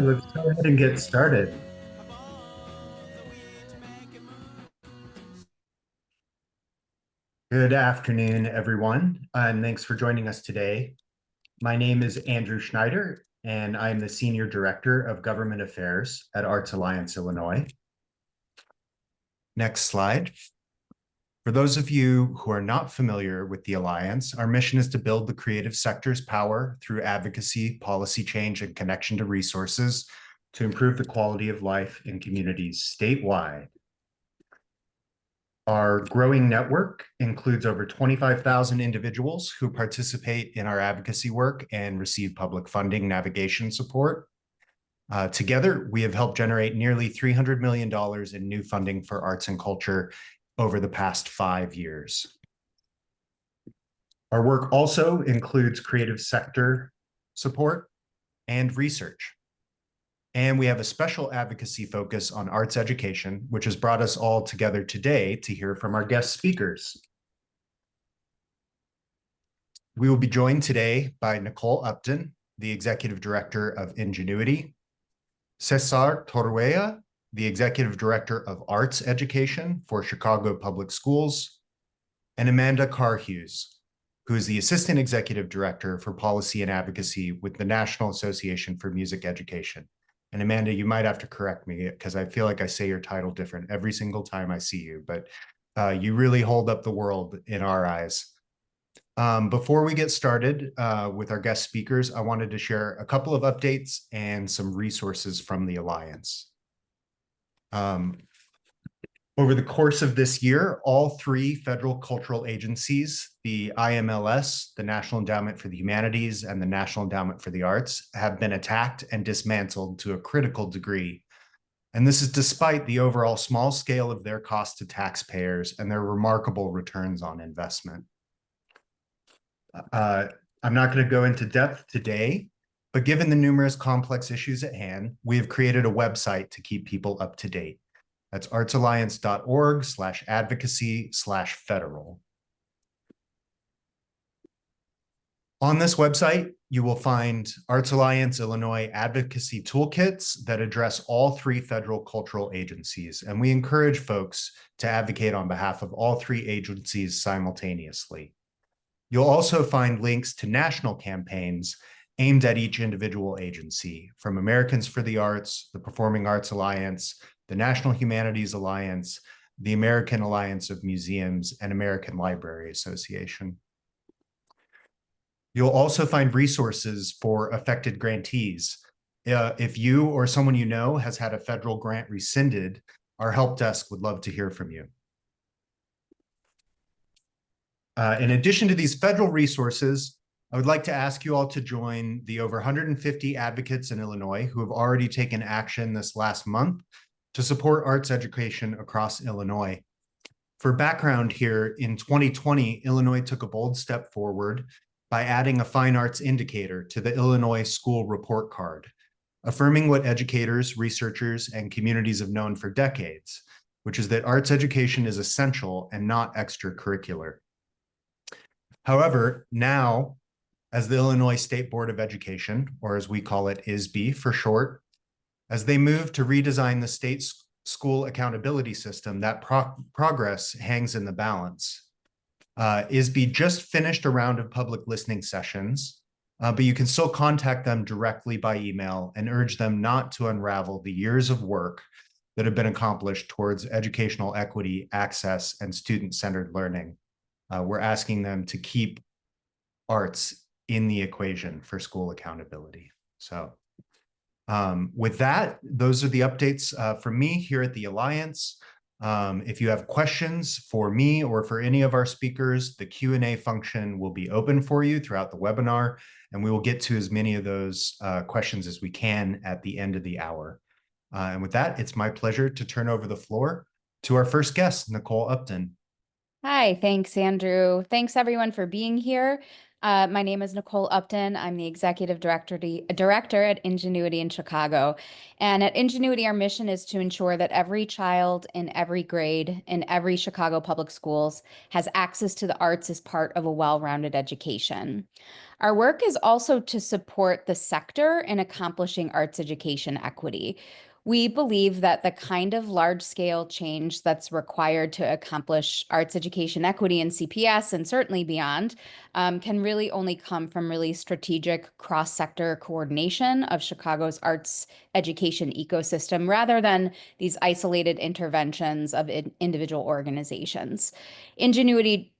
Let's go ahead and get started. Good afternoon, everyone, and thanks for joining us today. My name is Andrew Schneider, and I'm the Senior Director of Government Affairs at Arts Alliance Illinois. Next slide. For those of you who are not familiar with the Alliance, our mission is to build the creative sector's power through advocacy, policy change, and connection to resources to improve the quality of life in communities statewide. Our growing network includes over 25,000 individuals who participate in our advocacy work and receive public funding navigation support. Together, we have helped generate nearly $300 million in new funding for arts and culture over the past 5 years. Our work also includes creative sector support and research. And we have a special advocacy focus on arts education, which has brought us all together today to hear from our guest speakers. We will be joined today by Nicole Upton, the Executive Director of Ingenuity, César Torruella, the Executive Director of Arts Education for Chicago Public Schools, and Amanda Karhuse, who is the Assistant Executive Director for Policy and Advocacy with the National Association for Music Education. And Amanda, you might have to correct me because I feel like I say your title different every single time I see you, but you really hold up the world in our eyes. Before we get started with our guest speakers, I wanted to share a couple of updates and some resources from the Alliance. Over the course of this year, all 3 federal cultural agencies, the IMLS, the National Endowment for the Humanities, and the National Endowment for the Arts, have been attacked and dismantled to a critical degree. And this is despite the overall small scale of their cost to taxpayers and their remarkable returns on investment. I'm not going to go into depth today, but given the numerous complex issues at hand, we have created a website to keep people up to date. That's artsalliance.org/advocacy/federal. On this website, you will find Arts Alliance Illinois advocacy toolkits that address all 3 federal cultural agencies, and we encourage folks to advocate on behalf of all 3 agencies simultaneously. You'll also find links to national campaigns aimed at each individual agency, from Americans for the Arts, the Performing Arts Alliance, the National Humanities Alliance, the American Alliance of Museums, and American Library Association. You'll also find resources for affected grantees. If you or someone you know has had a federal grant rescinded, our help desk would love to hear from you. In addition to these federal resources, I would like to ask you all to join the over 150 advocates in Illinois who have already taken action this last month to support arts education across Illinois. For background here, in 2020, Illinois took a bold step forward by adding a fine arts indicator to the Illinois School Report Card, affirming what educators, researchers, and communities have known for decades, which is that arts education is essential and not extracurricular. However, now, as the Illinois State Board of Education, or as we call it, ISB for short, as they move to redesign the state school accountability system, that progress hangs in the balance. ISB just finished a round of public listening sessions, but you can still contact them directly by email and urge them not to unravel the years of work that have been accomplished towards educational equity, access, and student-centered learning. We're asking them to keep arts in the equation for school accountability. So with that, those are the updates from me here at the Alliance. If you have questions for me or for any of our speakers, the Q&A function will be open for you throughout the webinar, and we will get to as many of those questions as we can at the end of the hour. And with that, it's my pleasure to turn over the floor to our first guest, Nicole Upton. Hi, thanks, Andrew. Thanks, everyone, for being here. My name is Nicole Upton. I'm the executive director at Ingenuity in Chicago. And at Ingenuity, our mission is to ensure that every child in every grade in every Chicago public schools has access to the arts as part of a well-rounded education. Our work is also to support the sector in accomplishing arts education equity. We believe that the kind of large-scale change that's required to accomplish arts education equity in CPS and certainly beyond can really only come from really strategic cross-sector coordination of Chicago's arts education ecosystem rather than these isolated interventions of individual organizations. Ingenuity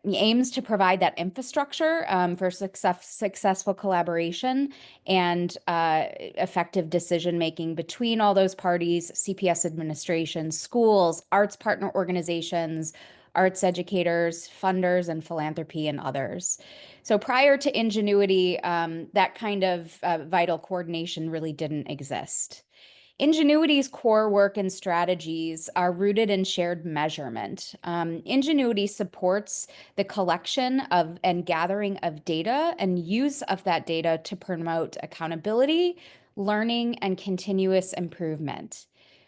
aims to provide that infrastructure for successful collaboration and effective decision making between all those parties, CPS administration, schools, arts partner organizations, arts educators, funders, and philanthropy, and others. So prior to Ingenuity, that kind of vital coordination really didn't exist. Ingenuity's core work and strategies are rooted in shared measurement. Ingenuity supports the collection of and gathering of data and use of that data to promote accountability, learning, and continuous improvement.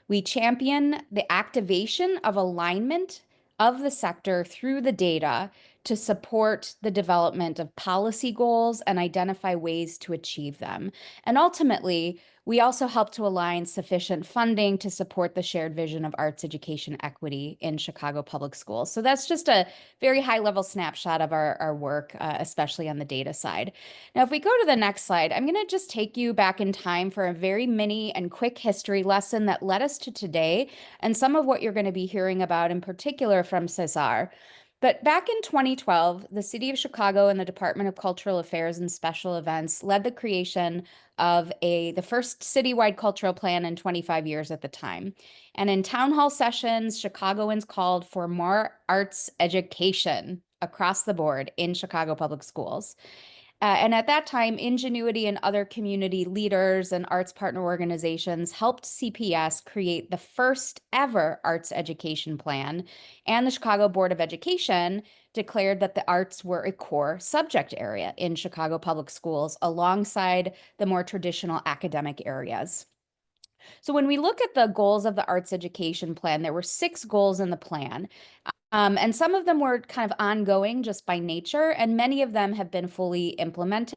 We champion the activation of alignment of the sector through the data to support the development of policy goals and identify ways to achieve them. And ultimately, we also help to align sufficient funding to support the shared vision of arts education equity in Chicago public schools. So that's just a very high level snapshot of our work, especially on the data side. Now, if we go to the next slide, I'm going to just take you back in time for a very mini and quick history lesson that led us to today and some of what you're going to be hearing about in particular from César. But back in 2012, the City of Chicago and the Department of Cultural Affairs and Special Events led the creation of the first citywide cultural plan in 25 years at the time. And in town hall sessions, Chicagoans called for more arts education across the board in Chicago public schools. And at that time, Ingenuity and other community leaders and arts partner organizations helped CPS create the first ever arts education plan. And the Chicago Board of Education declared that the arts were a core subject area in Chicago public schools alongside the more traditional academic areas. So when we look at the goals of the arts education plan, there were 6 goals in the plan. And some of them were kind of ongoing just by nature, and many of them have been fully implemented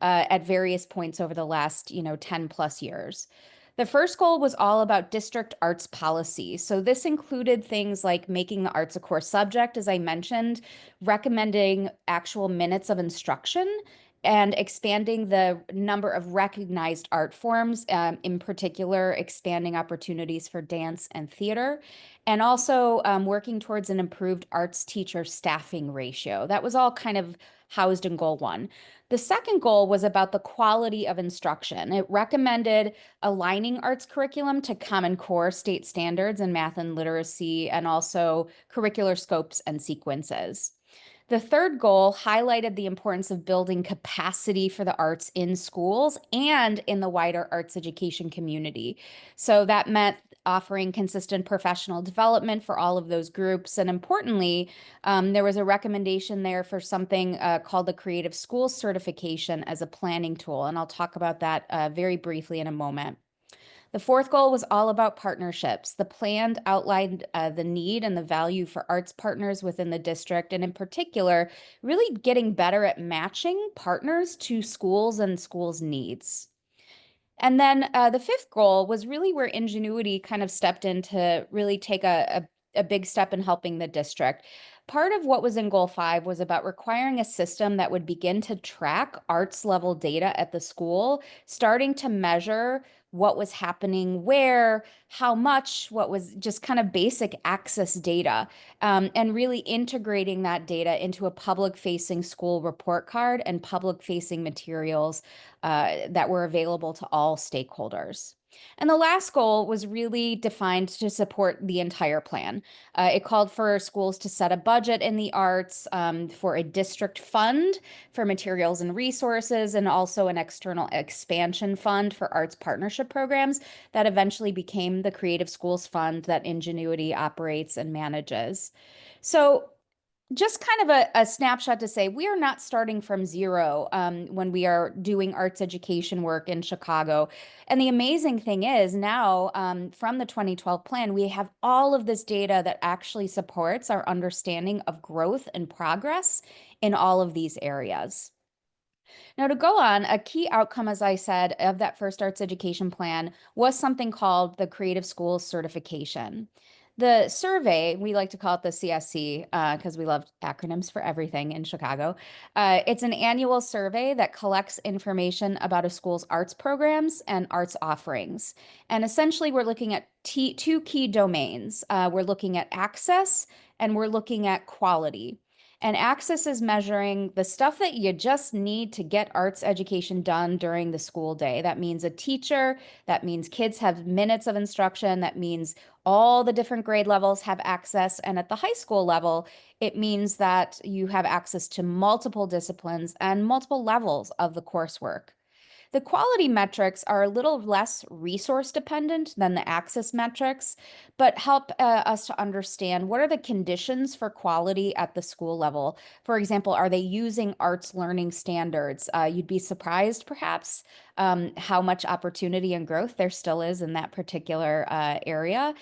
at various points over the last, 10 plus years. The first goal was all about district arts policy. So this included things like making the arts a core subject, as I mentioned, recommending actual minutes of instruction, and expanding the number of recognized art forms, in particular, expanding opportunities for dance and theater, and also working towards an improved arts teacher staffing ratio. That was all kind of housed in goal 1. The second goal was about the quality of instruction. It recommended aligning arts curriculum to Common Core state standards in math and literacy, and also curricular scopes and sequences. The third goal highlighted the importance of building capacity for the arts in schools and in the wider arts education community. So that meant offering consistent professional development for all of those groups. And importantly, there was a recommendation there for something called the Creative Schools Certification as a planning tool. And I'll talk about that very briefly in a moment. The fourth goal was all about partnerships. The plan outlined the need and the value for arts partners within the district, and in particular, really getting better at matching partners to schools and schools' needs. And then the fifth goal was really where Ingenuity kind of stepped in to really take a big step in helping the district. Part of what was in goal 5 was about requiring a system that would begin to track arts level data at the school, starting to measure what was happening where, how much, what was just kind of basic access data, and really integrating that data into a public facing school report card and public facing materials that were available to all stakeholders. And the last goal was really defined to support the entire plan. It called for schools to set a budget in the arts, for a district fund for materials and resources, and also an external expansion fund for arts partnership programs that eventually became the Creative Schools Fund that Ingenuity operates and manages. So just kind of a snapshot to say we are not starting from zero when we are doing arts education work in Chicago. And the amazing thing is now from the 2012 plan, we have all of this data that actually supports our understanding of growth and progress in all of these areas. Now, to go on, a key outcome, as I said, of that first arts education plan was something called the Creative Schools Certification. The survey, we like to call it the CSC because we love acronyms for everything in Chicago. It's an annual survey that collects information about a school's arts programs and arts offerings. And essentially, we're looking at two key domains. We're looking at access and we're looking at quality. And access is measuring the stuff that you just need to get arts education done during the school day. That means a teacher, that means kids have minutes of instruction, that means all the different grade levels have access. And at the high school level, it means that you have access to multiple disciplines and multiple levels of the coursework. The quality metrics are a little less resource dependent than the access metrics, but help us to understand what are the conditions for quality at the school level. For example, are they using arts learning standards? You'd be surprised, perhaps, how much opportunity and growth there still is in that particular area.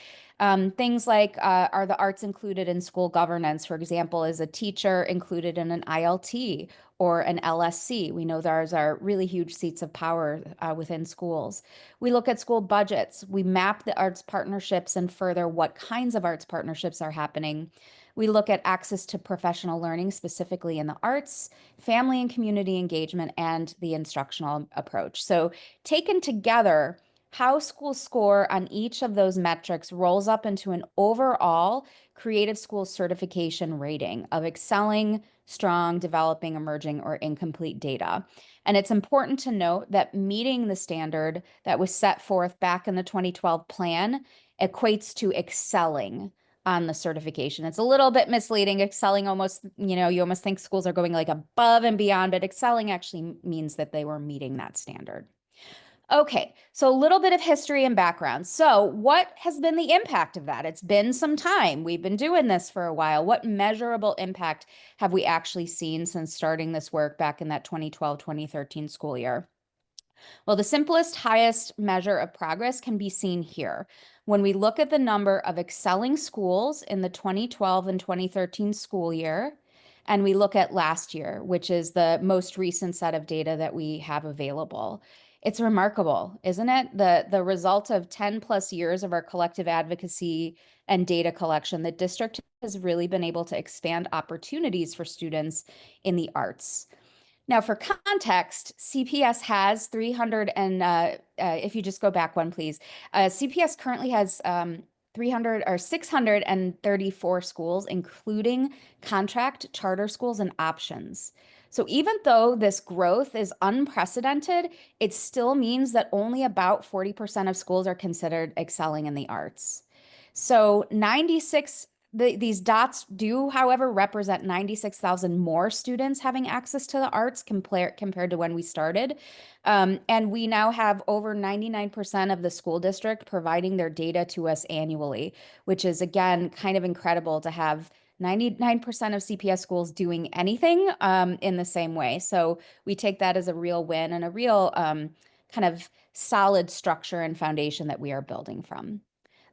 Things like are the arts included in school governance? For example, is a teacher included in an ILT or an LSC? We know those are really huge seats of power within schools. We look at school budgets. We map the arts partnerships and further what kinds of arts partnerships are happening. We look at access to professional learning, specifically in the arts, family and community engagement, and the instructional approach. So taken together, how schools score on each of those metrics rolls up into an overall creative school certification rating of excelling, strong, developing, emerging, or incomplete data. And it's important to note that meeting the standard that was set forth back in the 2012 plan equates to excelling on the certification. It's a little bit misleading. Excelling almost, you almost think schools are going like above and beyond, but excelling actually means that they were meeting that standard. Okay, so a little bit of history and background. So what has been the impact of that? It's been some time. We've been doing this for a while. What measurable impact have we actually seen since starting this work back in that 2012-2013 school year? Well, the simplest, highest measure of progress can be seen here. When we look at the number of excelling schools in the 2012 and 2013 school year, and we look at last year, which is the most recent set of data that we have available. It's remarkable, isn't it? The result of 10 plus years of our collective advocacy and data collection, the district has really been able to expand opportunities for students in the arts. Now, for context, CPS has 300 and if you just go back one, please. CPS currently has 300 or 634 schools, including contract, charter schools, and options. So even though this growth is unprecedented, it still means that only about 40% of schools are considered excelling in the arts. So 96 these dots do, however, represent 96,000 more students having access to the arts compared to when we started. And we now have over 99% of the school district providing their data to us annually, which is, again, kind of incredible to have 99% of CPS schools doing anything in the same way. So we take that as a real win and a real kind of solid structure and foundation that we are building from.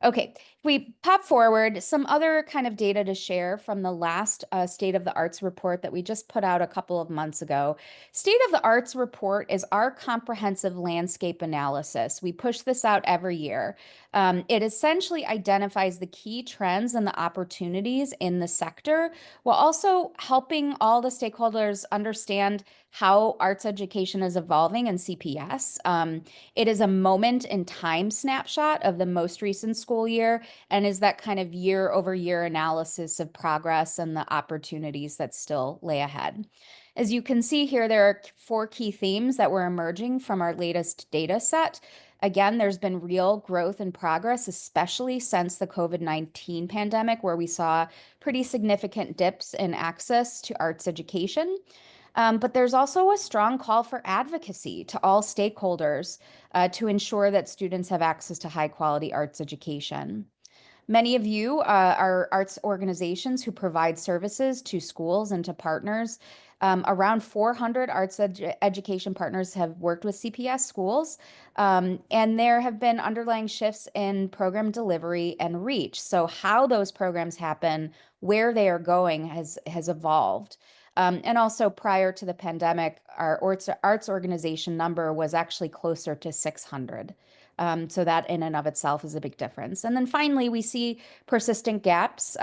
Okay, if we pop forward, some other kind of data to share from the last State of the Arts report that we just put out a couple of months ago. State of the Arts report is our comprehensive landscape analysis. We push this out every year. It essentially identifies the key trends and the opportunities in the sector, while also helping all the stakeholders understand how arts education is evolving in CPS. It is a moment in time snapshot of the most recent school year and is that kind of year over year analysis of progress and the opportunities that still lay ahead. As you can see here, there are 4 key themes that were emerging from our latest data set. Again, there's been real growth and progress, especially since the COVID-19 pandemic, where we saw pretty significant dips in access to arts education. But there's also a strong call for advocacy to all stakeholders to ensure that students have access to high quality arts education. Many of you are arts organizations who provide services to schools and to partners. Around 400 arts education partners have worked with CPS schools, and there have been underlying shifts in program delivery and reach. So how those programs happen, where they are going has evolved. And also prior to the pandemic, our arts organization number was actually closer to 600. So that in and of itself is a big difference. And then finally, we see persistent gaps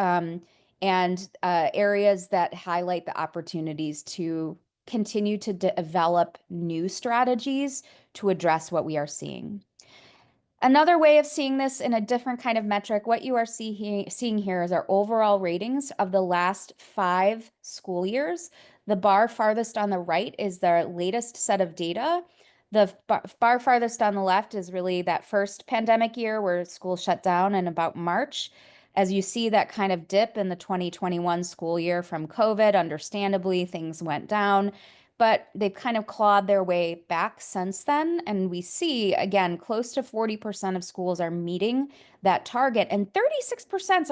and areas that highlight the opportunities to continue to develop new strategies to address what we are seeing. Another way of seeing this in a different kind of metric, what you are seeing here is our overall ratings of the last 5 school years. The bar farthest on the right is the latest set of data. The bar farthest on the left is really that first pandemic year where schools shut down in about March. As you see that kind of dip in the 2021 school year from COVID, understandably, things went down, but they've kind of clawed their way back since then. And we see, again, close to 40% of schools are meeting that target, and 36%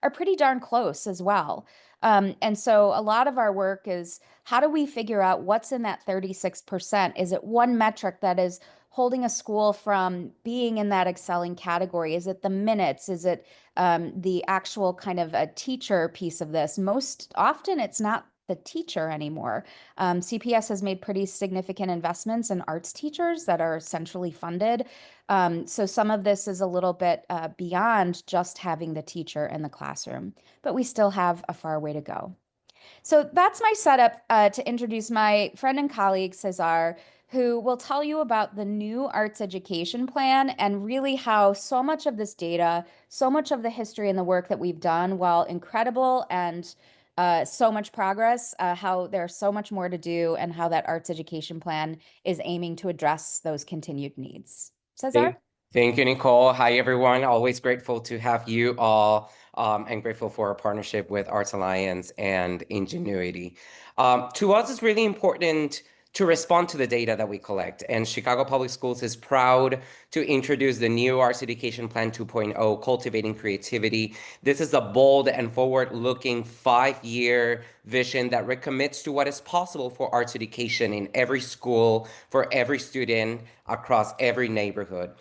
are pretty darn close as well. And so a lot of our work is how do we figure out what's in that 36%? Is it one metric that is holding a school from being in that excelling category? Is it the minutes? Is it the actual kind of a teacher piece of this? Most often it's not the teacher anymore. CPS has made pretty significant investments in arts teachers that are centrally funded. So some of this is a little bit beyond just having the teacher in the classroom, but we still have a far way to go. So that's my setup to introduce my friend and colleague, César, who will tell you about the new arts education plan and really how so much of this data, so much of the history and the work that we've done, while incredible and so much progress, how there's so much more to do, and how that arts education plan is aiming to address those continued needs. César? Thank you, Nicole. Hi, everyone. Always grateful to have you all and grateful for our partnership with Arts Alliance and Ingenuity. To us, it's really important to respond to the data that we collect. And Chicago Public Schools is proud to introduce the new Arts Education Plan 2.0, Cultivating Creativity. This is a bold and forward-looking 5-year vision that recommits to what is possible for arts education in every school, for every student, across every neighborhood.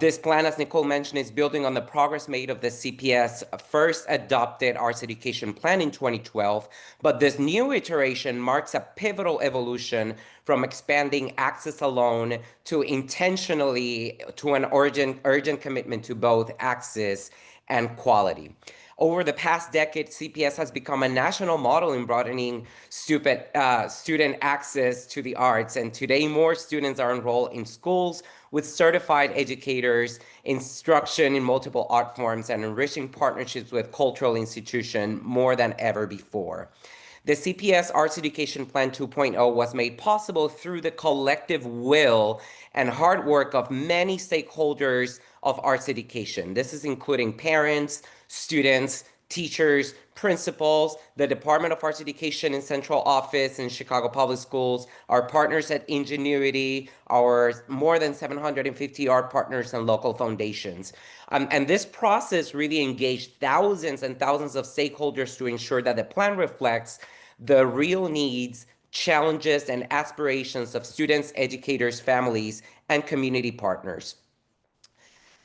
This plan, as Nicole mentioned, is building on the progress made of the CPS first adopted arts education plan in 2012, but this new iteration marks a pivotal evolution from expanding access alone to intentionally to an urgent commitment to both access and quality. Over the past decade, CPS has become a national model in broadening student access to the arts, and today more students are enrolled in schools with certified educators, instruction in multiple art forms, and enriching partnerships with cultural institutions more than ever before. The CPS Arts Education Plan 2.0 was made possible through the collective will and hard work of many stakeholders of arts education. This is including parents, students, teachers, principals, the Department of Arts Education in Central Office in Chicago Public Schools, our partners at Ingenuity, our more than 750 art partners and local foundations. And this process really engaged thousands and thousands of stakeholders to ensure that the plan reflects the real needs, challenges, and aspirations of students, educators, families, and community partners.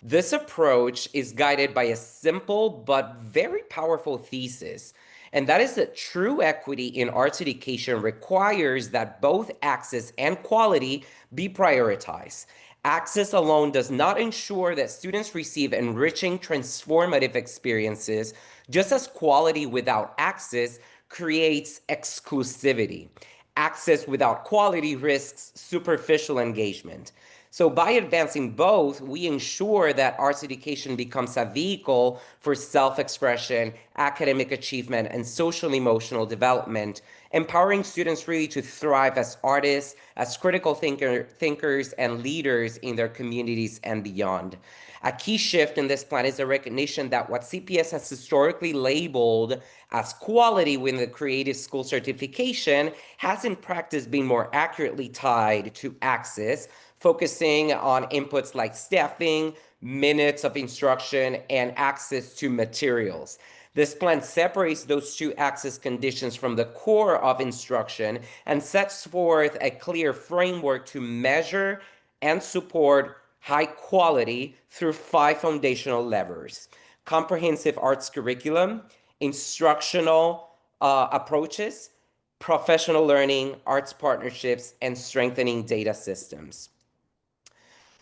This approach is guided by a simple but very powerful thesis, and that is that true equity in arts education requires that both access and quality be prioritized. Access alone does not ensure that students receive enriching, transformative experiences, just as quality without access creates exclusivity. Access without quality risks superficial engagement. So by advancing both, we ensure that arts education becomes a vehicle for self-expression, academic achievement, and social-emotional development, empowering students really to thrive as artists, as critical thinkers, and leaders in their communities and beyond. A key shift in this plan is the recognition that what CPS has historically labeled as quality within the creative school certification has in practice been more accurately tied to access, focusing on inputs like staffing, minutes of instruction, and access to materials. This plan separates those two access conditions from the core of instruction and sets forth a clear framework to measure and support high quality through 5 foundational levers: comprehensive arts curriculum, instructional approaches, professional learning, arts partnerships, and strengthening data systems.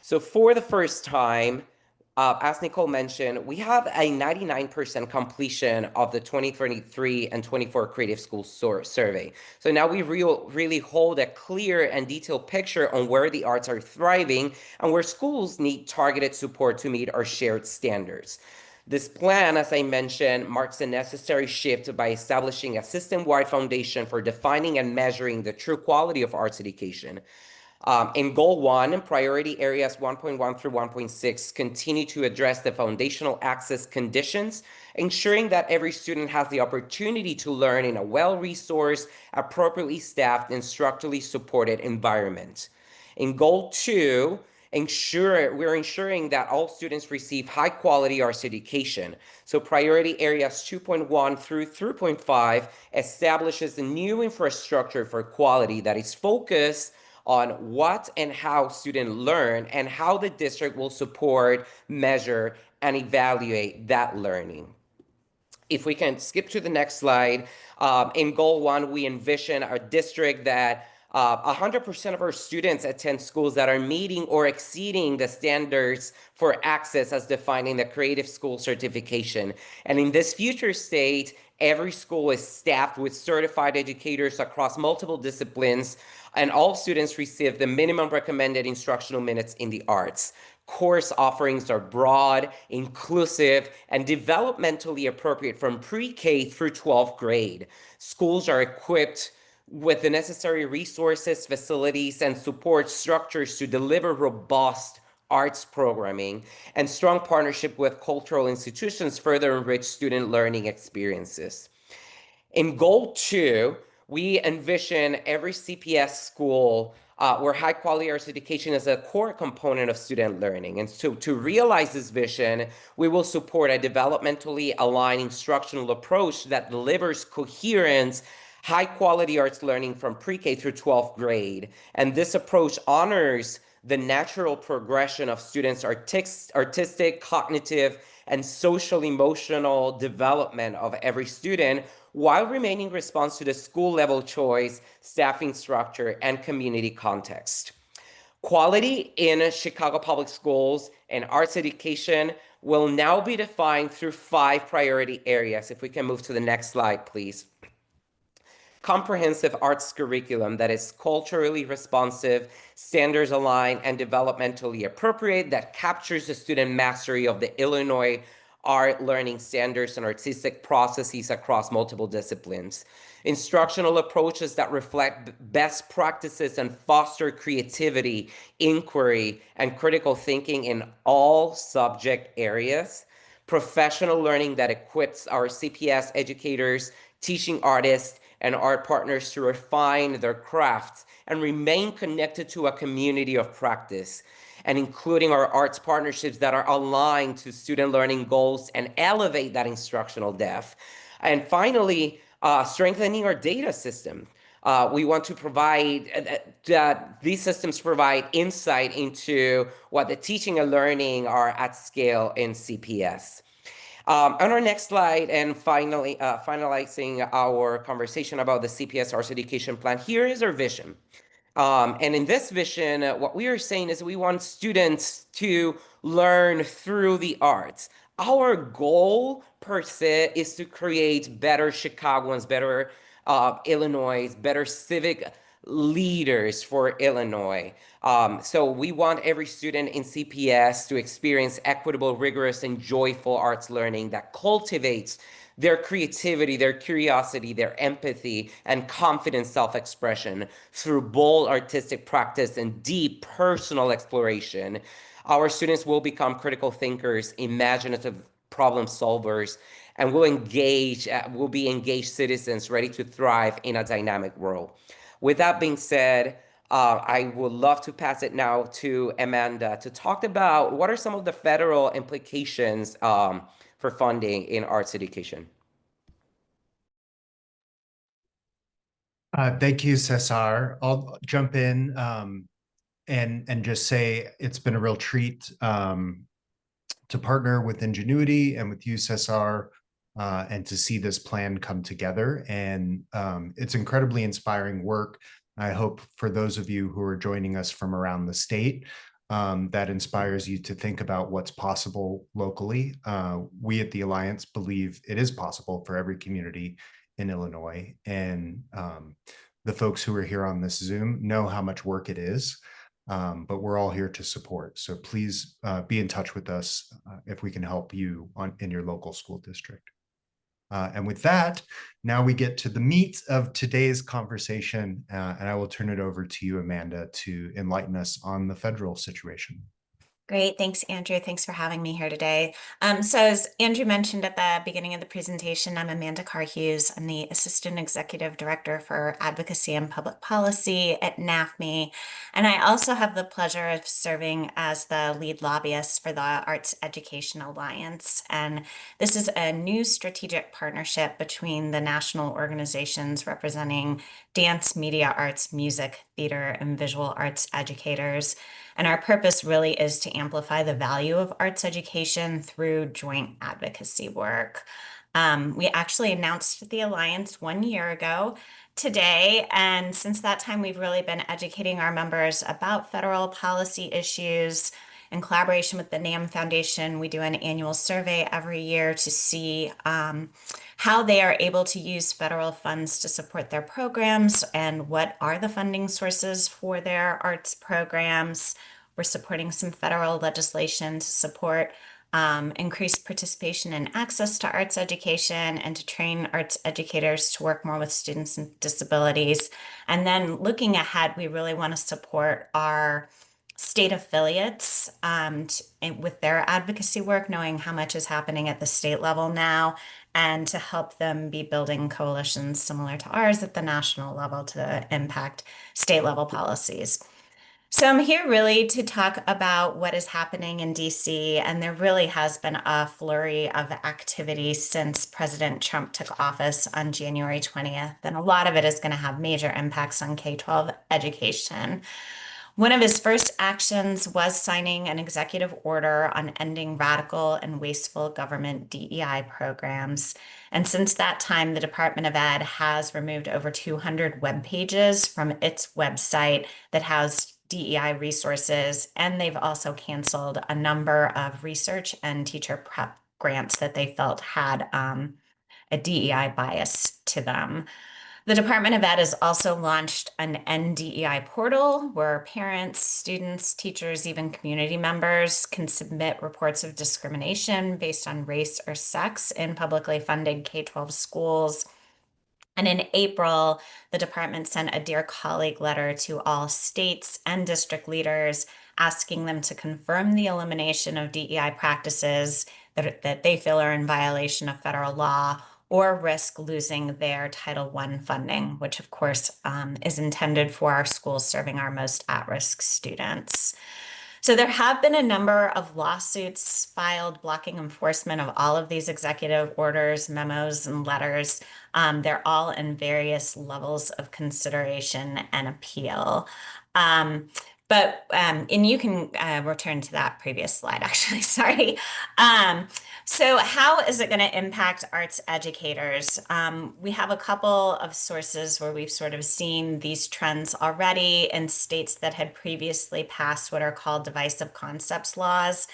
So for the first time, as Nicole mentioned, we have a 99% completion of the 2023 and 24 Creative Schools Survey. So now we really hold a clear and detailed picture on where the arts are thriving and where schools need targeted support to meet our shared standards. This plan, as I mentioned, marks a necessary shift by establishing a system-wide foundation for defining and measuring the true quality of arts education. In Goal 1, priority areas 1.1 through 1.6 continue to address the foundational access conditions, ensuring that every student has the opportunity to learn in a well-resourced, appropriately staffed, and structurally supported environment. In Goal 2, we're ensuring that all students receive high-quality arts education. So priority areas 2.1 through 3.5 establishes a new infrastructure for quality that is focused on what and how students learn and how the district will support, measure, and evaluate that learning. If we can skip to the next slide, in Goal 1, we envision a district that 100% of our students attend schools that are meeting or exceeding the standards for access as defined in the Creative School Certification. And in this future state, every school is staffed with certified educators across multiple disciplines, and all students receive the minimum recommended instructional minutes in the arts. Course offerings are broad, inclusive, and developmentally appropriate from pre-K through 12th grade. Schools are equipped with the necessary resources, facilities, and support structures to deliver robust arts programming, and strong partnership with cultural institutions further enrich student learning experiences. In Goal 2, we envision every CPS school where high quality arts education is a core component of student learning. And so to realize this vision, we will support a developmentally aligned instructional approach that delivers coherence, high quality arts learning from pre-K through 12th grade. And this approach honors the natural progression of students' artistic, cognitive, and social emotional development of every student, while remaining responsive to the school level choice, staffing structure, and community context. Quality in Chicago Public Schools and arts education will now be defined through 5 priority areas. If we can move to the next slide, please. Comprehensive arts curriculum that is culturally responsive, standards aligned, and developmentally appropriate, that captures the student mastery of the Illinois art learning standards and artistic processes across multiple disciplines. Instructional approaches that reflect best practices and foster creativity, inquiry, and critical thinking in all subject areas. Professional learning that equips our CPS educators, teaching artists, and art partners to refine their crafts and remain connected to a community of practice, and including our arts partnerships that are aligned to student learning goals and elevate that instructional depth. And finally, strengthening our data system. We want to provide that these systems provide insight into what the teaching and learning are at scale in CPS. On our next slide, and finally, finalizing our conversation about the CPS Arts Education Plan, here is our vision. And in this vision, what we are saying is we want students to learn through the arts. Our goal, per se, is to create better Chicagoans, better Illinois, better civic leaders for Illinois. So we want every student in CPS to experience equitable, rigorous, and joyful arts learning that cultivates their creativity, their curiosity, their empathy, and confident self-expression through bold artistic practice and deep personal exploration. Our students will become critical thinkers, imaginative problem solvers, and will be engaged citizens ready to thrive in a dynamic world. With that being said, I would love to pass it now to Amanda to talk about what are some of the federal implications for funding in arts education. Thank you, César. I'll jump in and just say it's been a real treat to partner with Ingenuity and with you, César, and to see this plan come together. And it's incredibly inspiring work. I hope for those of you who are joining us from around the state, that inspires you to think about what's possible locally. We at the Alliance believe it is possible for every community in Illinois. And the folks who are here on this Zoom know how much work it is. But we're all here to support. So please be in touch with us if we can help you in your local school district. And with that, now we get to the meat of today's conversation, and I will turn it over to you, Amanda, to enlighten us on the federal situation. Great. Thanks, Andrew. Thanks for having me here today. So as Andrew mentioned at the beginning of the presentation, I'm Amanda Karhuse. I'm the Assistant Executive Director for Advocacy and Public Policy at NAfME. And I also have the pleasure of serving as the lead lobbyist for the Arts Education Alliance. And this is a new strategic partnership between the national organizations representing dance, media arts, music, theater, and visual arts educators. And our purpose really is to amplify the value of arts education through joint advocacy work. We actually announced the Alliance 1 year ago today, and since that time, we've really been educating our members about federal policy issues. In collaboration with the NAM Foundation, we do an annual survey every year to see how they are able to use federal funds to support their programs and what are the funding sources for their arts programs. We're supporting some federal legislation to support increased participation and access to arts education and to train arts educators to work more with students with disabilities. And then looking ahead, we really want to support our state affiliates with their advocacy work, knowing how much is happening at the state level now, and to help them be building coalitions similar to ours at the national level to impact state level policies. So I'm here really to talk about what is happening in DC, and there really has been a flurry of activity since President Trump took office on January 20th, and a lot of it is going to have major impacts on K-12 education. One of his first actions was signing an executive order on ending radical and wasteful government DEI programs. And since that time, the Department of Ed has removed over 200 web pages from its website that housed DEI resources, and they've also canceled a number of research and teacher prep grants that they felt had a DEI bias to them. The Department of Ed has also launched an NDEI portal where parents, students, teachers, even community members can submit reports of discrimination based on race or sex in publicly funded K-12 schools. And in April, the department sent a Dear Colleague letter to all states and district leaders asking them to confirm the elimination of DEI practices that they feel are in violation of federal law or risk losing their Title I funding, which of course is intended for our schools serving our most at-risk students. So there have been a number of lawsuits filed blocking enforcement of all of these executive orders, memos, and letters. They're all in various levels of consideration and appeal. And you can return to that previous slide, actually, sorry. So how is it going to impact arts educators? We have a couple of sources where we've sort of seen these trends already in states that had previously passed what are called divisive concepts laws.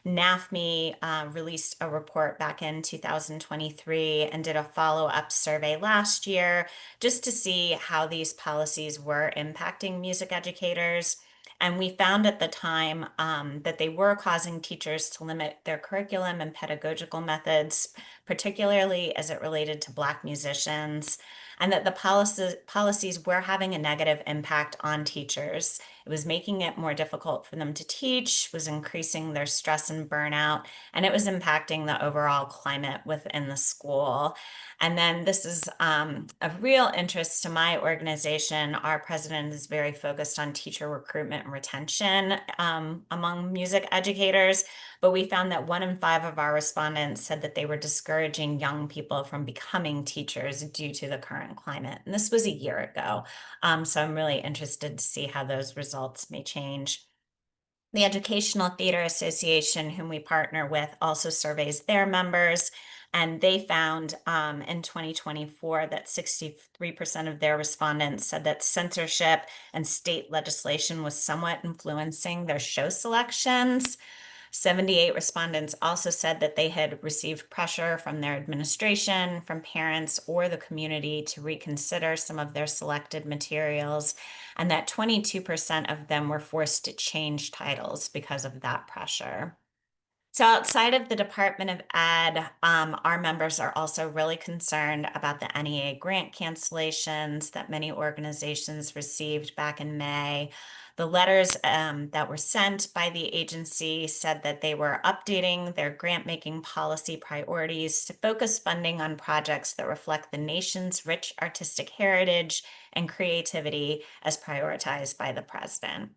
NAfME released a report back in 2023 and did a follow-up survey last year just to see how these policies were impacting music educators. And we found at the time that they were causing teachers to limit their curriculum and pedagogical methods, particularly as it related to Black musicians, and that the policies were having a negative impact on teachers. It was making it more difficult for them to teach, was increasing their stress and burnout, and it was impacting the overall climate within the school. And then this is of real interest to my organization. Our president is very focused on teacher recruitment and retention among music educators, but we found that 1 in 5 of our respondents said that they were discouraging young people from becoming teachers due to the current climate. And this was a year ago. So I'm really interested to see how those results may change. The Educational Theater Association, whom we partner with, also surveys their members. And they found in 2024 that 63% of their respondents said that censorship and state legislation was somewhat influencing their show selections. 78 respondents also said that they had received pressure from their administration, from parents, or the community to reconsider some of their selected materials, and that 22% of them were forced to change titles because of that pressure. So outside of the Department of Ed, our members are also really concerned about the NEA grant cancellations that many organizations received back in May. The letters that were sent by the agency said that they were updating their grant-making policy priorities to focus funding on projects that reflect the nation's rich artistic heritage and creativity as prioritized by the president.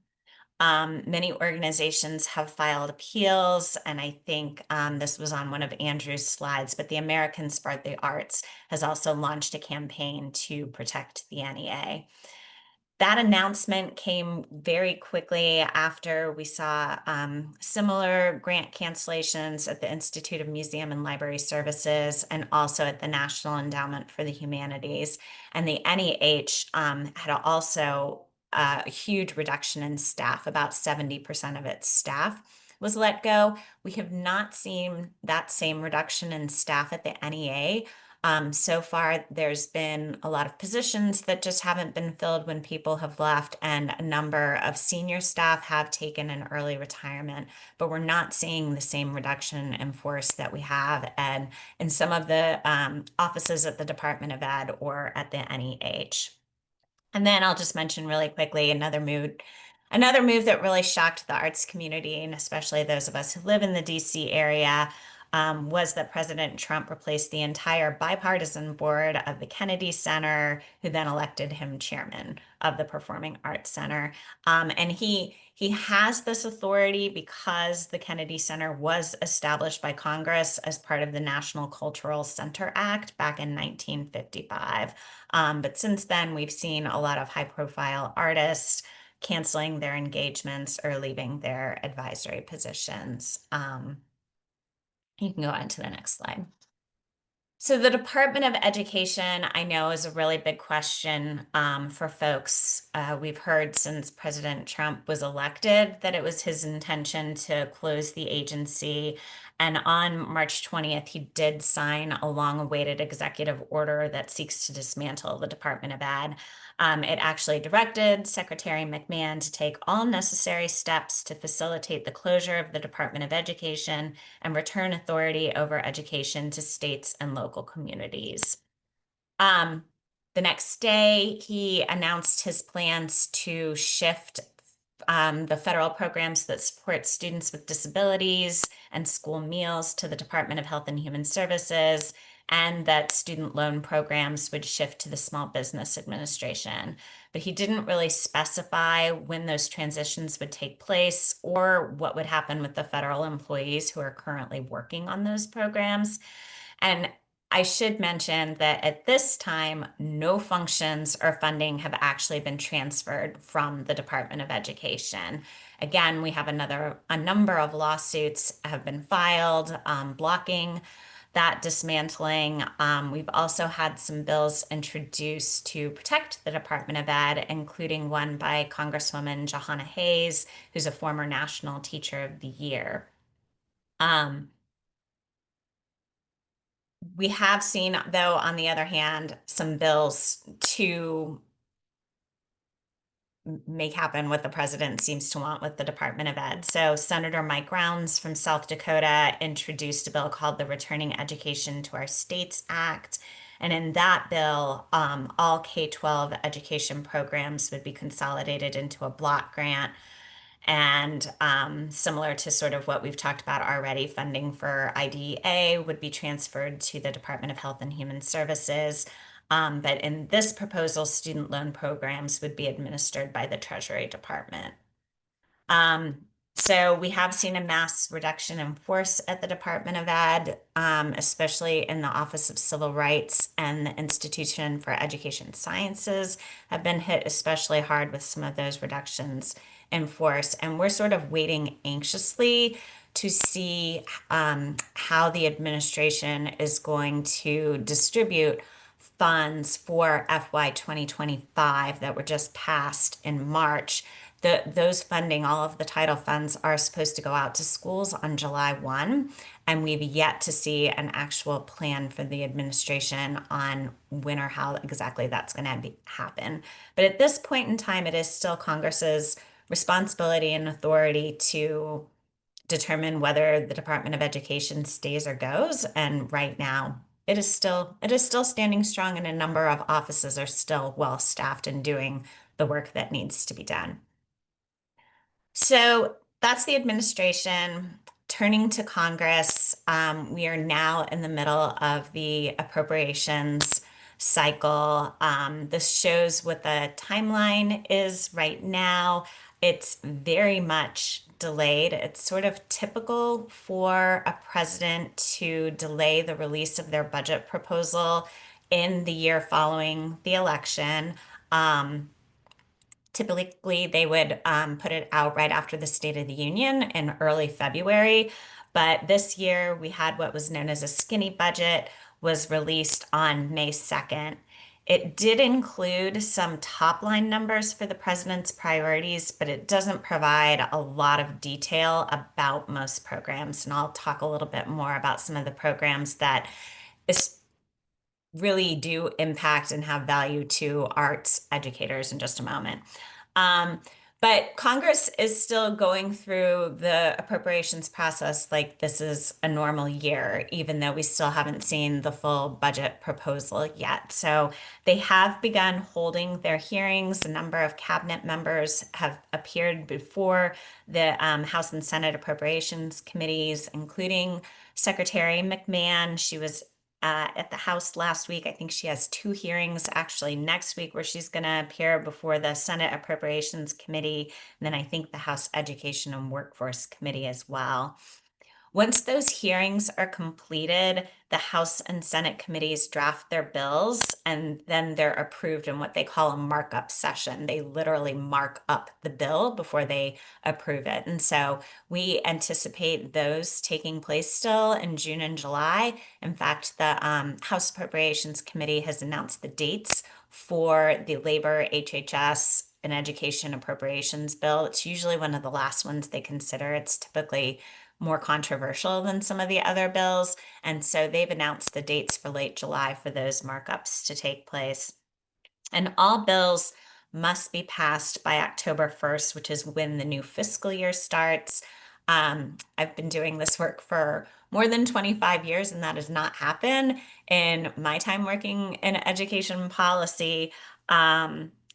Many organizations have filed appeals, and I think this was on one of Andrew's slides, but the Americans for the Arts has also launched a campaign to protect the NEA. That announcement came very quickly after we saw similar grant cancellations at the Institute of Museum and Library Services and also at the National Endowment for the Humanities. And the NEH had also a huge reduction in staff. About 70% of its staff was let go. We have not seen that same reduction in staff at the NEA. So far, there's been a lot of positions that just haven't been filled when people have left, and a number of senior staff have taken an early retirement, but we're not seeing the same reduction in force that we have in some of the offices at the Department of Ed or at the NEH. And then I'll just mention really quickly another move that really shocked the arts community, and especially those of us who live in the DC area, was that President Trump replaced the entire bipartisan board of the Kennedy Center, who then elected him chairman of the Performing Arts Center. And he has this authority because the Kennedy Center was established by Congress as part of the National Cultural Center Act back in 1955. But since then, we've seen a lot of high-profile artists canceling their engagements or leaving their advisory positions. You can go on to the next slide. So the Department of Education, I know, is a really big question for folks. We've heard since President Trump was elected that it was his intention to close the agency. And on March 20th, he did sign a long-awaited executive order that seeks to dismantle the Department of Ed. It actually directed Secretary McMahon to take all necessary steps to facilitate the closure of the Department of Education and return authority over education to states and local communities. The next day, he announced his plans to shift the federal programs that support students with disabilities and school meals to the Department of Health and Human Services, and that student loan programs would shift to the Small Business Administration. But he didn't really specify when those transitions would take place or what would happen with the federal employees who are currently working on those programs. And I should mention that at this time, no functions or funding have actually been transferred from the Department of Education. Again, we have a number of lawsuits have been filed blocking that dismantling. We've also had some bills introduced to protect the Department of Ed, including one by Congresswoman Jahana Hayes, who's a former National Teacher of the Year. We have seen, though, on the other hand, some bills to make happen what the president seems to want with the Department of Ed. So Senator Mike Rounds from South Dakota introduced a bill called the Returning Education to Our States Act. And in that bill, all K-12 education programs would be consolidated into a block grant. And similar to sort of what we've talked about already, funding for IDEA would be transferred to the Department of Health and Human Services. But in this proposal, student loan programs would be administered by the Treasury Department. So we have seen a mass reduction in force at the Department of Ed, especially in the Office of Civil Rights, and the Institution for Education Sciences have been hit especially hard with some of those reductions in force. And we're sort of waiting anxiously to see how the administration is going to distribute funds for FY 2025 that were just passed in March. Those funding, all of the title funds, are supposed to go out to schools on July 1, and we've yet to see an actual plan for the administration on when or how exactly that's going to happen. But at this point in time, it is still Congress's responsibility and authority to determine whether the Department of Education stays or goes. And right now, it is still standing strong, and a number of offices are still well staffed and doing the work that needs to be done. So that's the administration. Turning to Congress, we are now in the middle of the appropriations cycle. This shows what the timeline is right now. It's very much delayed. It's sort of typical for a president to delay the release of their budget proposal in the year following the election. Typically, they would put it out right after the State of the Union in early February. But this year, we had what was known as a skinny budget, was released on May 2nd. It did include some top line numbers for the president's priorities, but it doesn't provide a lot of detail about most programs. And I'll talk a little bit more about some of the programs that really do impact and have value to arts educators in just a moment. But Congress is still going through the appropriations process like this is a normal year, even though we still haven't seen the full budget proposal yet. So they have begun holding their hearings. A number of cabinet members have appeared before the House and Senate Appropriations committees, including Secretary McMahon. She was at the House last week. I think she has 2 hearings actually next week where she's going to appear before the Senate Appropriations Committee, and then I think the House Education and Workforce Committee as well. Once those hearings are completed, the House and Senate committees draft their bills, and then they're approved in what they call a markup session. They literally mark up the bill before they approve it. And so we anticipate those taking place still in June and July. In fact, the House Appropriations Committee has announced the dates for the Labor, HHS, and Education Appropriations bill. It's usually one of the last ones they consider. It's typically more controversial than some of the other bills. And so they've announced the dates for late July for those markups to take place. And all bills must be passed by October 1st, which is when the new fiscal year starts. I've been doing this work for more than 25 years, and that has not happened in my time working in education policy.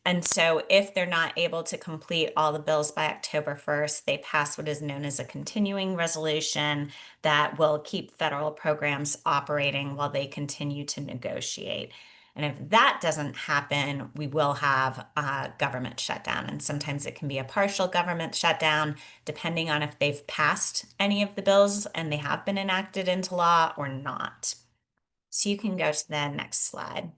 And so if they're not able to complete all the bills by October 1st, they pass what is known as a continuing resolution that will keep federal programs operating while they continue to negotiate. And if that doesn't happen, we will have a government shutdown. And sometimes it can be a partial government shutdown, depending on if they've passed any of the bills and they have been enacted into law or not. So you can go to the next slide.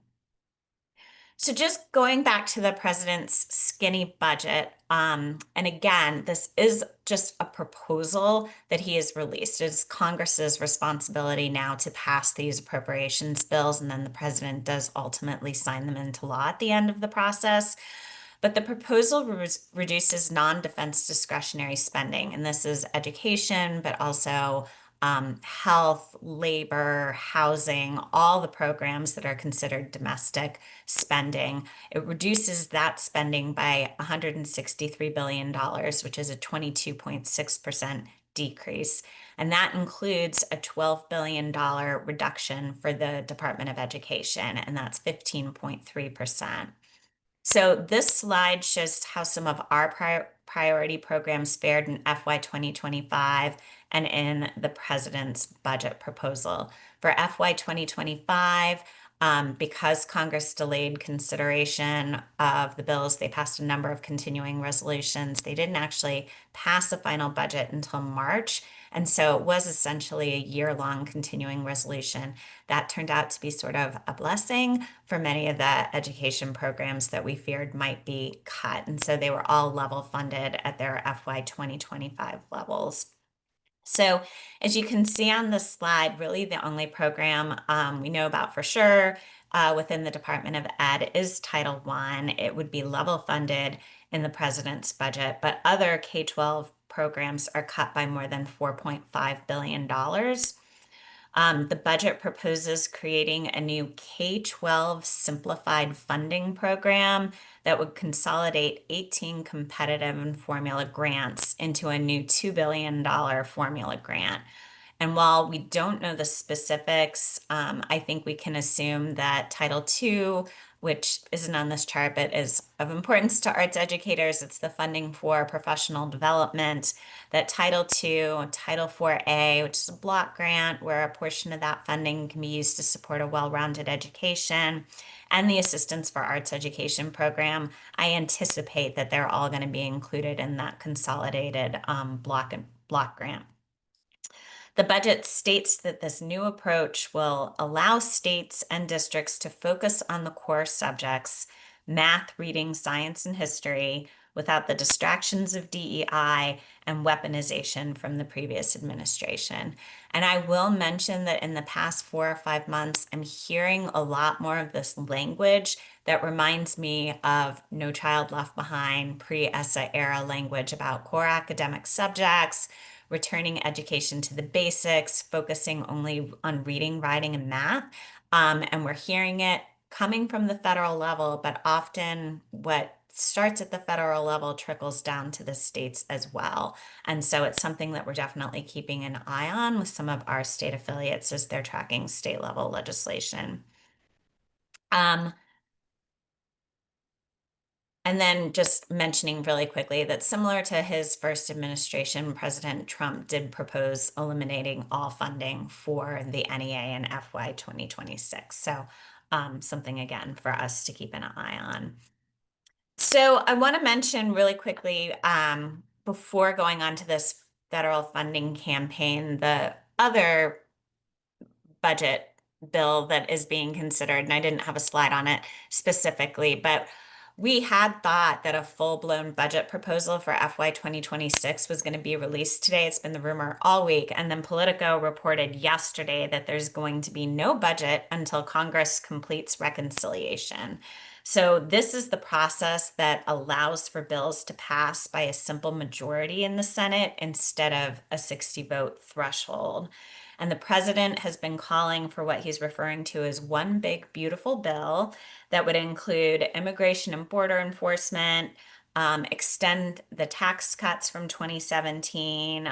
So just going back to the president's skinny budget, and again, this is just a proposal that he has released. It is Congress's responsibility now to pass these appropriations bills, and then the president does ultimately sign them into law at the end of the process. But the proposal reduces non-defense discretionary spending, and this is education, but also health, labor, housing, all the programs that are considered domestic spending. It reduces that spending by $163 billion, which is a 22.6% decrease. And that includes a $12 billion reduction for the Department of Education, and that's 15.3%. So this slide shows how some of our priority programs fared in FY 2025 and in the president's budget proposal. For FY 2025, because Congress delayed consideration of the bills, they passed a number of continuing resolutions. They didn't actually pass a final budget until March. And so it was essentially a year-long continuing resolution. That turned out to be sort of a blessing for many of the education programs that we feared might be cut. And so they were all level funded at their FY 2025 levels. So as you can see on this slide, really the only program we know about for sure within the Department of Ed is Title I. It would be level funded in the president's budget, but other K-12 programs are cut by more than $4.5 billion. The budget proposes creating a new K-12 simplified funding program that would consolidate 18 competitive and formula grants into a new $2 billion formula grant. And while we don't know the specifics, I think we can assume that Title II, which isn't on this chart but is of importance to arts educators, it's the funding for professional development, that Title II, Title IV-A, which is a block grant where a portion of that funding can be used to support a well-rounded education, and the Assistance for Arts Education program, I anticipate that they're all going to be included in that consolidated block grant. The budget states that this new approach will allow states and districts to focus on the core subjects, math, reading, science, and history, without the distractions of DEI and weaponization from the previous administration. And I will mention that in the past 4 or 5 months, I'm hearing a lot more of this language that reminds me of No Child Left Behind, pre-ESSA era language about core academic subjects, returning education to the basics, focusing only on reading, writing, and math. And we're hearing it coming from the federal level, but often what starts at the federal level trickles down to the states as well. And so it's something that we're definitely keeping an eye on with some of our state affiliates as they're tracking state level legislation. And then just mentioning really quickly that similar to his first administration, President Trump did propose eliminating all funding for the NEA in FY 2026. So something again for us to keep an eye on. So I want to mention really quickly before going on to this federal funding campaign, the other budget bill that is being considered, and I didn't have a slide on it specifically, but we had thought that a full-blown budget proposal for FY 2026 was going to be released today. It's been the rumor all week. And then Politico reported yesterday that there's going to be no budget until Congress completes reconciliation. So this is the process that allows for bills to pass by a simple majority in the Senate instead of a 60-vote threshold. And the president has been calling for what he's referring to as one big, beautiful bill that would include immigration and border enforcement, extend the tax cuts from 2017,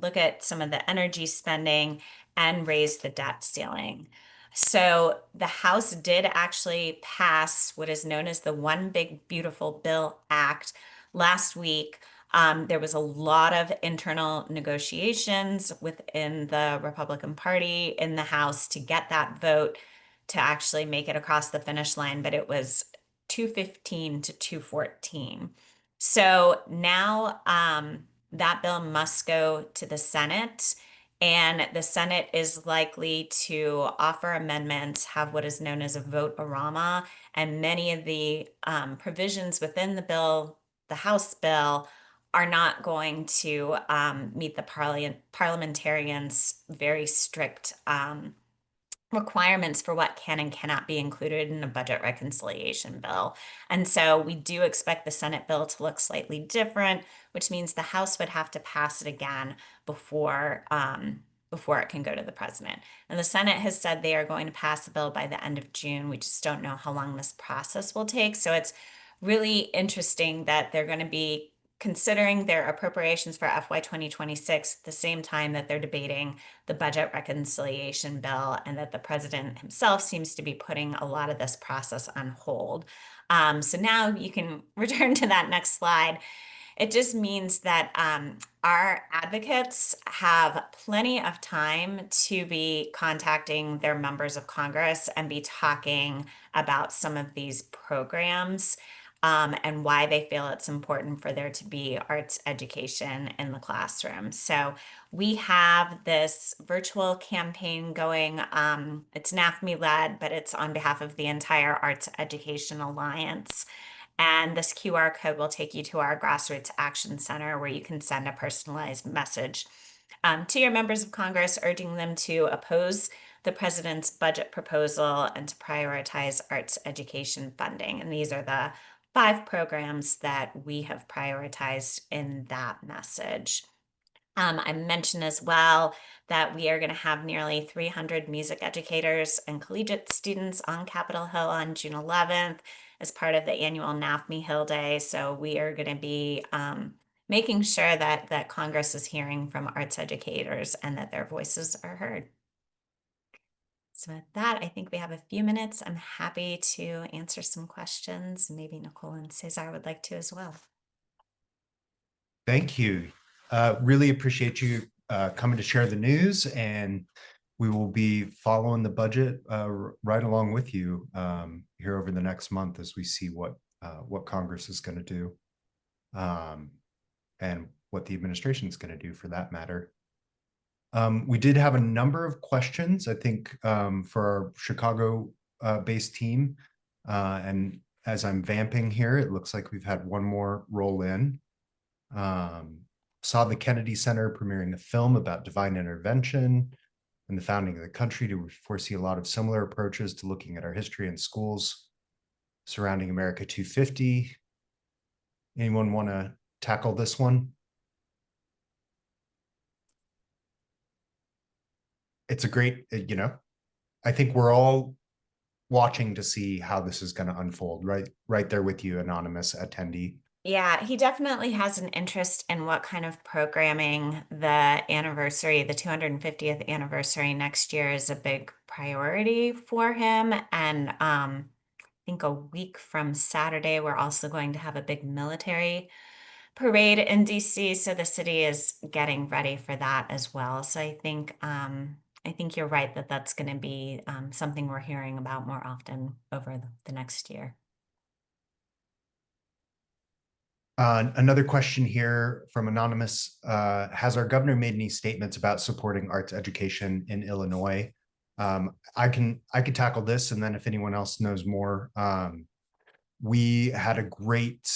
look at some of the energy spending, and raise the debt ceiling. So the House did actually pass what is known as the One Big Beautiful Bill Act last week. There was a lot of internal negotiations within the Republican Party in the House to get that vote to actually make it across the finish line, but it was 215 to 214. So now that bill must go to the Senate, and the Senate is likely to offer amendments, have what is known as a vote-a-rama, and many of the provisions within the bill, the House bill, are not going to meet the parliamentarians' very strict requirements for what can and cannot be included in a budget reconciliation bill. And so we do expect the Senate bill to look slightly different, which means the House would have to pass it again before before it can go to the president. And the Senate has said they are going to pass the bill by the end of June. We just don't know how long this process will take. So it's really interesting that they're going to be considering their appropriations for FY 2026 at the same time that they're debating the budget reconciliation bill, and that the president himself seems to be putting a lot of this process on hold. So now you can return to that next slide. It just means that our advocates have plenty of time to be contacting their members of Congress and be talking about some of these programs, and why they feel it's important for there to be arts education in the classroom. So we have this virtual campaign going. It's NAfME led, but it's on behalf of the entire Arts Education Alliance. And this QR code will take you to our Grassroots Action Center, where you can send a personalized message to your members of Congress, urging them to oppose the president's budget proposal and to prioritize arts education funding. And these are the 5 programs that we have prioritized in that message. I mentioned as well that we are going to have nearly 300 music educators and collegiate students on Capitol Hill on June 11th as part of the annual NAfME Hill Day. So we are going to be making sure that Congress is hearing from arts educators and that their voices are heard. So with that, I think we have a few minutes. I'm happy to answer some questions. Maybe Nicole and César would like to as well. Thank you. Really appreciate you coming to share the news, and we will be following the budget right along with you here over the next month as we see what Congress is going to do, and what the administration is going to do for that matter. We did have a number of questions, I think, for our Chicago-based team. And as I'm vamping here, it looks like we've had one more roll in. Saw the Kennedy Center premiering a film about divine intervention and the founding of the country. Do we foresee a lot of similar approaches to looking at our history in schools surrounding America 250? Anyone want to tackle this one? It's a great, I think we're all watching to see how this is going to unfold, right there with you, anonymous attendee. Yeah, he definitely has an interest in what kind of programming the 250th anniversary next year is a big priority for him. And I think a week from Saturday, we're also going to have a big military parade in DC. So the city is getting ready for that as well. So I think you're right that that's going to be something we're hearing about more often over the next year. Another question here from anonymous. Has our governor made any statements about supporting arts education in Illinois? I could tackle this, and then if anyone else knows more, we had a great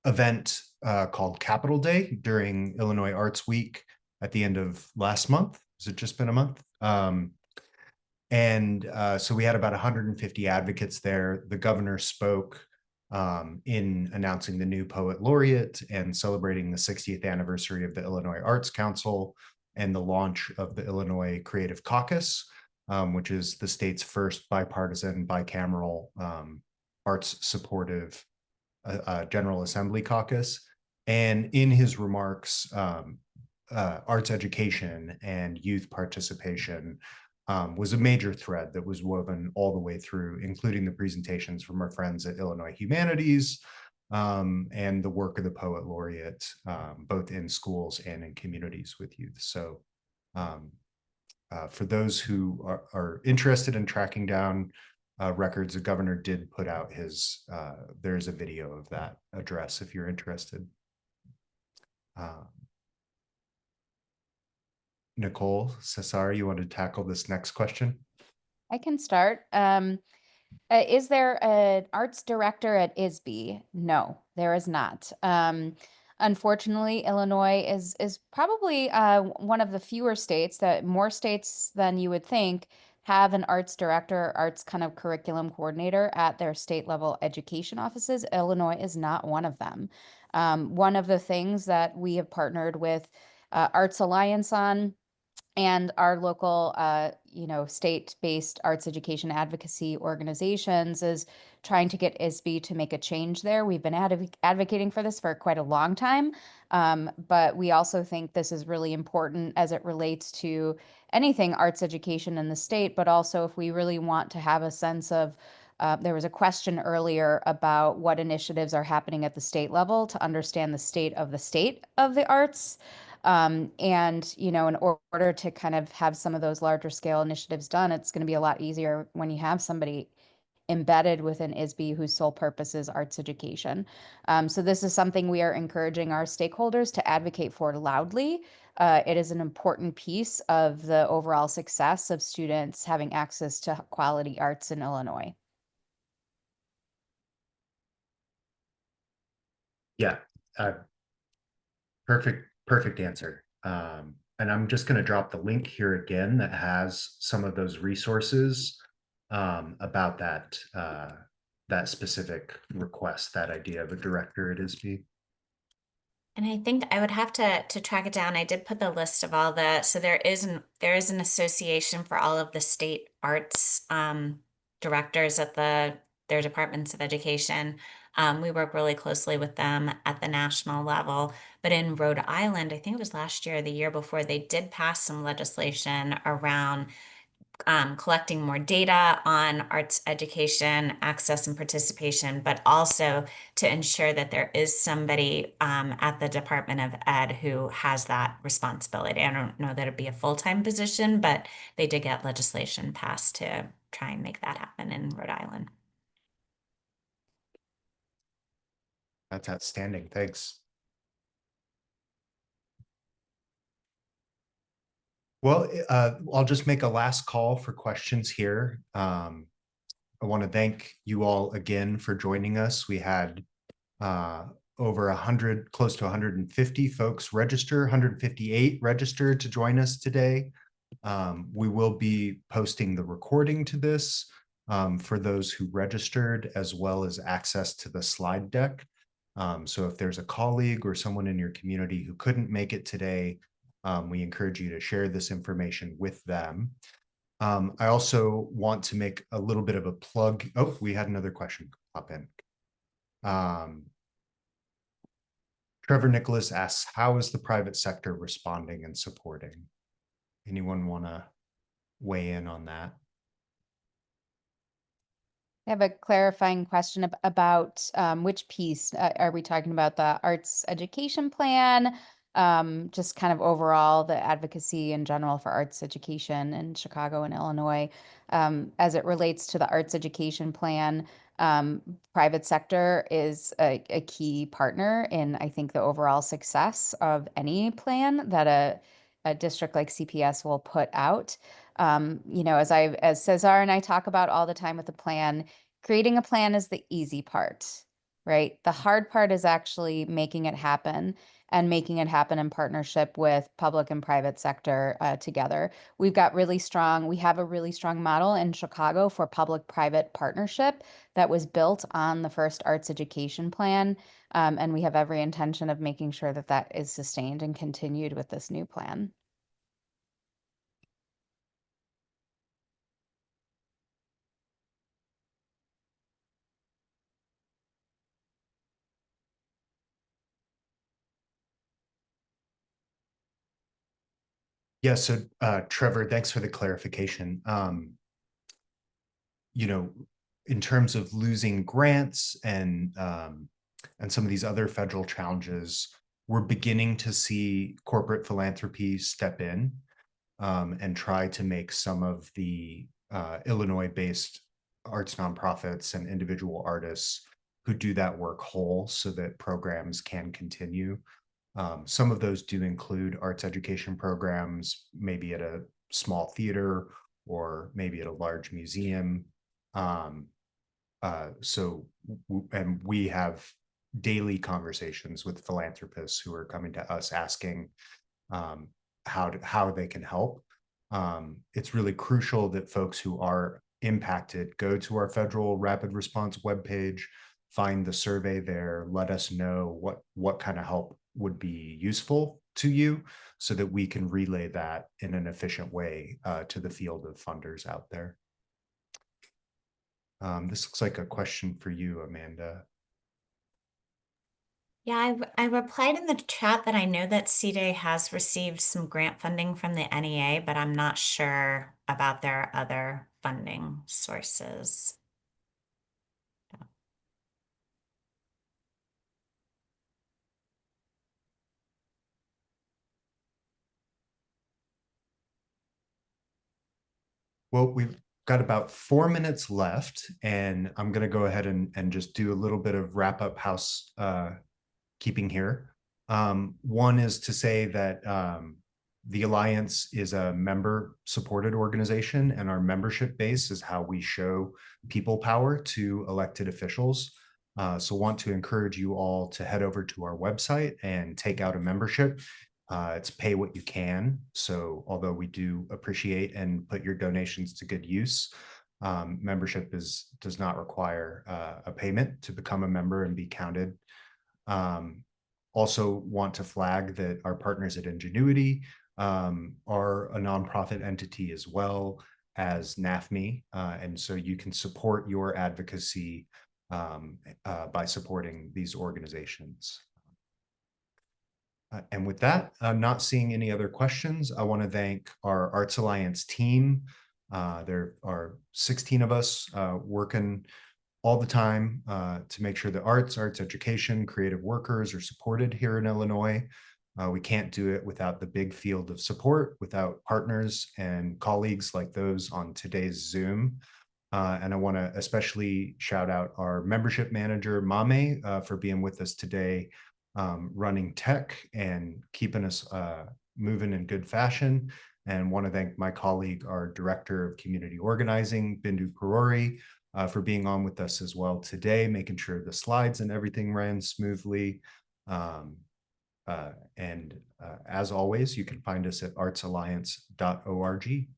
event called Capitol Day during Illinois Arts Week at the end of last month. Has it just been a month? So we had about 150 advocates there. The governor spoke in announcing the new poet laureate and celebrating the 60th anniversary of the Illinois Arts Council and the launch of the Illinois Creative Caucus, which is the state's first bipartisan, bicameral, arts supportive General Assembly caucus. And in his remarks, arts education and youth participation was a major thread that was woven all the way through, including the presentations from our friends at Illinois Humanities and the work of the poet laureate, both in schools and in communities with youth. So for those who are interested in tracking down records, the governor did put out his, there's a video of that address if you're interested. Nicole, César, you want to tackle this next question? I can start. Is there an arts director at ISB? No, there is not. Unfortunately, Illinois is probably one of the fewer states, that more states than you would think have an arts director, arts kind of curriculum coordinator at their state level education offices. Illinois is not one of them. One of the things that we have partnered with Arts Alliance on and our local, state-based arts education advocacy organizations is trying to get ISB to make a change there. We've been advocating for this for quite a long time, but we also think this is really important as it relates to anything arts education in the state, but also if we really want to have a sense of there was a question earlier about what initiatives are happening at the state level to understand the state of the arts. And, in order to kind of have some of those larger scale initiatives done, it's going to be a lot easier when you have somebody embedded within ISB whose sole purpose is arts education. So this is something we are encouraging our stakeholders to advocate for loudly. It is an important piece of the overall success of students having access to quality arts in Illinois. Yeah, perfect answer. And I'm just going to drop the link here again that has some of those resources about that specific request, that idea of a director at ISB. And I think I would have to track it down. I did put the list of all so there is an association for all of the state arts directors at their departments of education. We work really closely with them at the national level. But in Rhode Island, I think it was last year or the year before, they did pass some legislation around collecting more data on arts education, access and participation, but also to ensure that there is somebody at the Department of Ed who has that responsibility. I don't know that it'd be a full-time position, but they did get legislation passed to try and make that happen in Rhode Island. That's outstanding. Thanks. Well, I'll just make a last call for questions here. I want to thank you all again for joining us. We had over 100, close to 150 folks register, 158 registered to join us today. We will be posting the recording to this for those who registered, as well as access to the slide deck. So if there's a colleague or someone in your community who couldn't make it today, we encourage you to share this information with them. I also want to make a little bit of a plug. Oh, we had another question pop in. Trevor Nicholas asks, how is the private sector responding and supporting? Anyone want to weigh in on that? I have a clarifying question about which piece are we talking about? The arts education plan, just kind of overall the advocacy in general for arts education in Chicago and Illinois. As it relates to the arts education plan, private sector is a key partner in, I think, the overall success of any plan that a district like CPS will put out. As César and I talk about all the time with the plan, creating a plan is the easy part, right? The hard part is actually making it happen and making it happen in partnership with public and private sector together. We have a really strong model in Chicago for public-private partnership that was built on the first arts education plan. And we have every intention of making sure that that is sustained and continued with this new plan. Yeah, so Trevor, thanks for the clarification. In terms of losing grants and some of these other federal challenges, we're beginning to see corporate philanthropy step in and try to make some of the Illinois-based arts nonprofits and individual artists who do that work whole so that programs can continue. Some of those do include arts education programs, maybe at a small theater or maybe at a large museum. And we have daily conversations with philanthropists who are coming to us asking how they can help. It's really crucial that folks who are impacted go to our federal rapid response webpage, find the survey there, let us know what kind of help would be useful to you so that we can relay that in an efficient way to the field of funders out there. This looks like a question for you, Amanda. Yeah, I replied in the chat that I know that C-Day has received some grant funding from the NEA, but I'm not sure about their other funding sources. Well, we've got about 4 minutes left, and I'm going to go ahead and just do a little bit of wrap up keeping here. One is to say that the Alliance is a member supported organization, and our membership base is how we show people power to elected officials. So want to encourage you all to head over to our website and take out a membership. It's pay what you can. So although we do appreciate and put your donations to good use, membership does not require a payment to become a member and be counted. Also want to flag that our partners at Ingenuity are a nonprofit entity as well as NAfME. And so you can support your advocacy by supporting these organizations. And with that, I'm not seeing any other questions. I want to thank our Arts Alliance team. There are 16 of us working all the time to make sure that arts education, creative workers are supported here in Illinois. We can't do it without the big field of support, without partners and colleagues like those on today's Zoom. And I want to especially shout out our membership manager, Mame, for being with us today, running tech and keeping us moving in good fashion. And want to thank my colleague, our Director of Community Organizing, Bindu Parori, for being on with us as well today, making sure the slides and everything ran smoothly. As always, you can find us at artsalliance.org.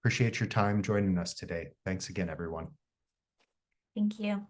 Appreciate your time joining us today. Thanks again, everyone. Thank you.